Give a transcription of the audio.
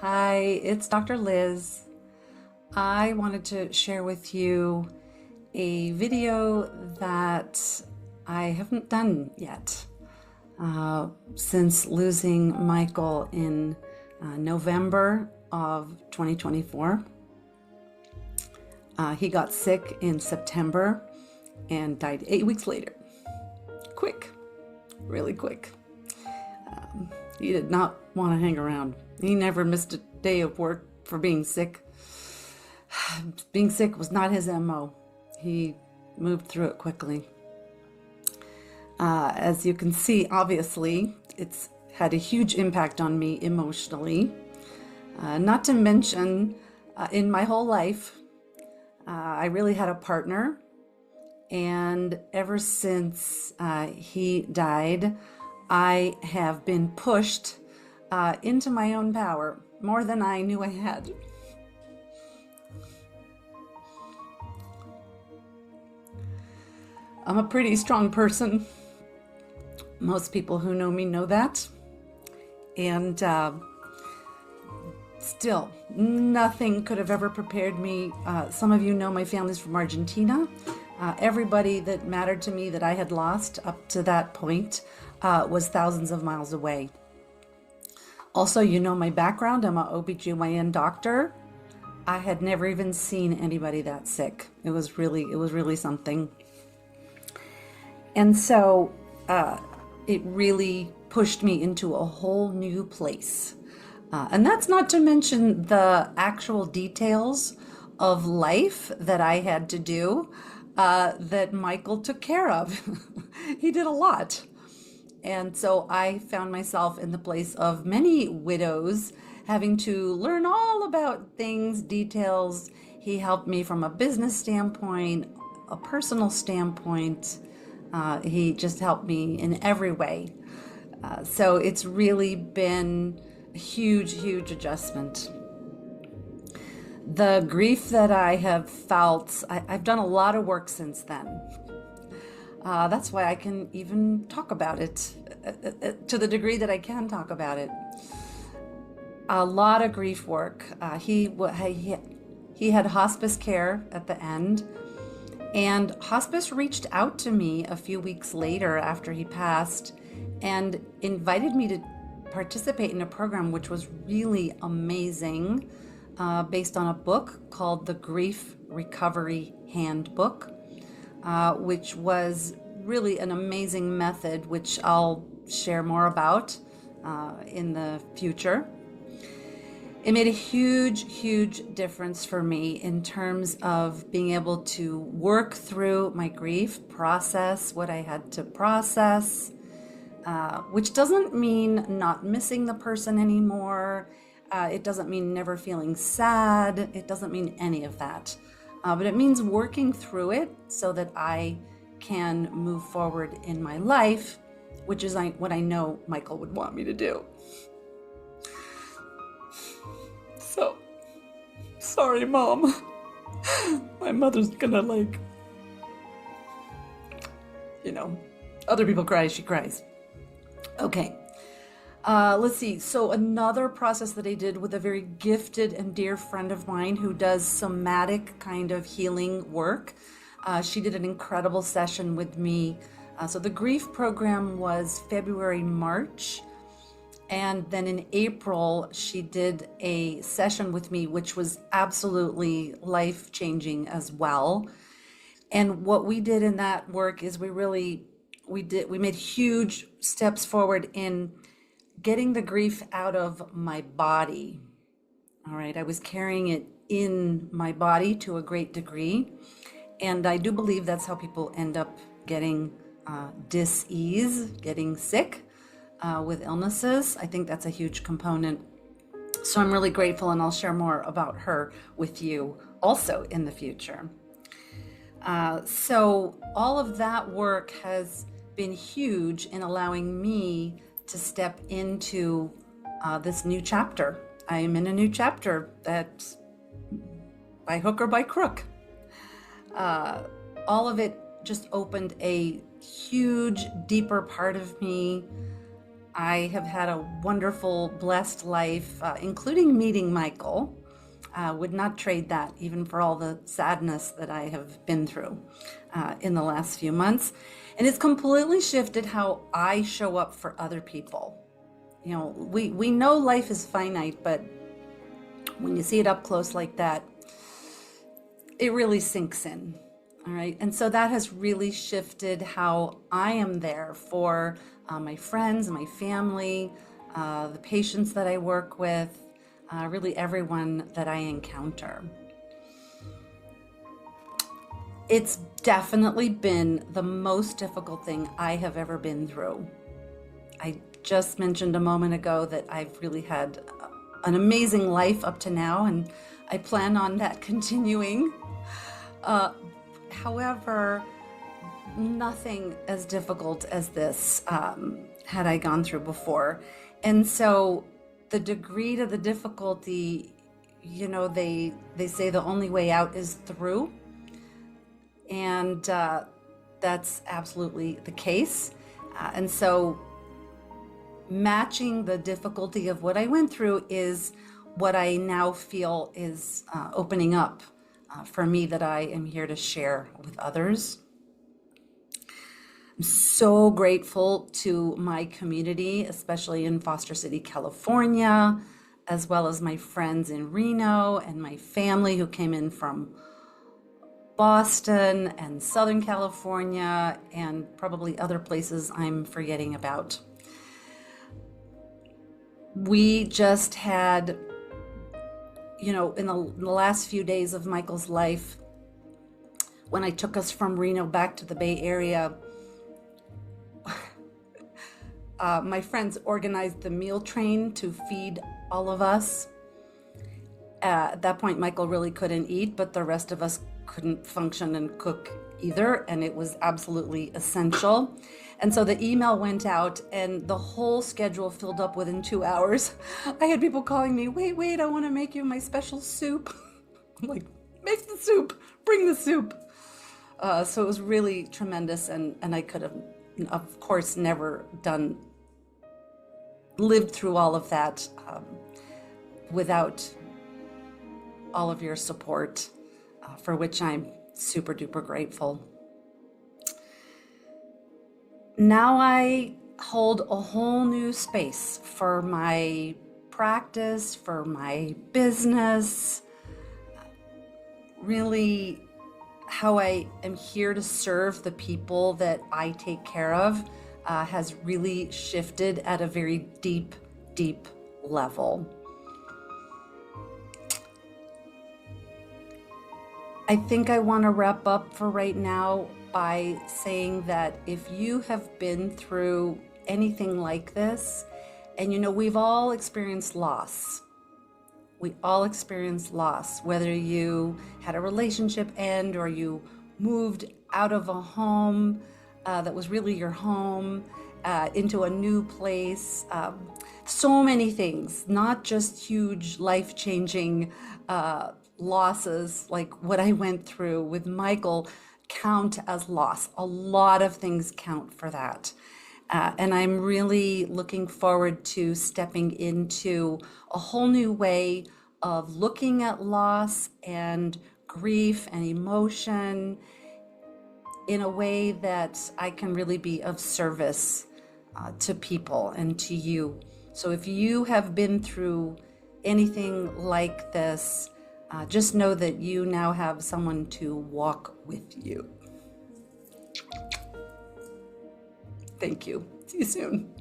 Hi, it's Dr. Liz. I wanted to share with you a video that I haven't done yet since losing Michael in November of 2024. He got sick in September and died 8 weeks later. Quick, really quick. He did not want to hang around. He never missed a day of work for being sick. Being sick was not his MO. He moved through it quickly. As you can see, obviously, it's had a huge impact on me emotionally. Not to mention, in my whole life, I really had a partner. And ever since he died, I have been pushed into my own power more than I knew I had. I'm a pretty strong person. Most people who know me know that. And still, nothing could have ever prepared me. Some of you know my family's from Argentina. Everybody that mattered to me that I had lost up to that point was thousands of miles away. Also, you know my background. I'm an OBGYN doctor. I had never even seen anybody that sick. It was really something. And so it really pushed me into a whole new place. And that's not to mention the actual details of life that I had to do that Michael took care of. He did a lot. And so I found myself in the place of many widows having to learn all about things, details. He helped me from a business standpoint, a personal standpoint. He just helped me in every way. So it's really been a huge adjustment. The grief that I have felt, I've done a lot of work since then. That's why I can even talk about it to the degree that I can talk about it. A lot of grief work. He had hospice care at the end, and hospice reached out to me a few weeks later after he passed and invited me to participate in a program which was really amazing, based on a book called The Grief Recovery Handbook, which was really an amazing method, which I'll share more about in the future. It made a huge difference for me in terms of being able to work through my grief, process what I had to process, which doesn't mean not missing the person anymore. It doesn't mean never feeling sad. It doesn't mean any of that. But it means working through it so that I can move forward in my life, which is what I know Michael would want me to do. So, sorry, Mom. My mother's gonna other people cry, she cries. Okay. Let's see. So another process that I did with a very gifted and dear friend of mine who does somatic kind of healing work. She did an incredible session with me. So the grief program was February, March. And then in April, she did a session with me, which was absolutely life-changing as well. And what we did in that work is we made huge steps forward in getting the grief out of my body. All right, I was carrying it in my body to a great degree. And I do believe that's how people end up getting dis-ease, getting sick with illnesses. I think that's a huge component. So I'm really grateful, and I'll share more about her with you also in the future. So all of that work has been huge in allowing me to step into this new chapter. I am in a new chapter that's by hook or by crook. All of it just opened a huge, deeper part of me. I have had a wonderful, blessed life, including meeting Michael. Would not trade that even for all the sadness that I have been through in the last few months. And it's completely shifted how I show up for other people. You know, we know life is finite, but when you see it up close like that, it really sinks in. All right. And so that has really shifted how I am there for my friends, my family, the patients that I work with, really everyone that I encounter. It's definitely been the most difficult thing I have ever been through. I just mentioned a moment ago that I've really had an amazing life up to now, and I plan on that continuing. However, nothing as difficult as this had I gone through before. And so the degree to the difficulty, you know, they say the only way out is through. And that's absolutely the case. And so matching the difficulty of what I went through is what I now feel is opening up for me, that I am here to share with others. I'm so grateful to my community, especially in Foster City, California, as well as my friends in Reno and my family who came in from Boston and Southern California and probably other places I'm forgetting about. We just had, you know, in the last few days of Michael's life, when I took us from Reno back to the Bay Area, my friends organized the meal train to feed all of us. At that point, Michael really couldn't eat, but the rest of us couldn't function and cook either, and it was absolutely essential. And so the email went out, and the whole schedule filled up within 2 hours. I had people calling me, wait, I want to make you my special soup. I'm like, make the soup, bring the soup. So it was really tremendous, and I could have, of course, never lived through all of that without all of your support, for which I'm super duper grateful. Now I hold a whole new space for my practice, for my business, really how I am here to serve the people that I take care of has really shifted at a very deep, deep level. I think I want to wrap up for right now by saying that if you have been through anything like this, and you know, we've all experienced loss. We all experience loss, whether you had a relationship end or you moved out of a home that was really your home into a new place. So many things, not just huge life-changing losses like what I went through with Michael count as loss. A lot of things count for that. And I'm really looking forward to stepping into a whole new way of looking at loss and grief and emotion in a way that I can really be of service to people and to you. So if you have been through anything like this, just know that you now have someone to walk with you. Thank you. See you soon.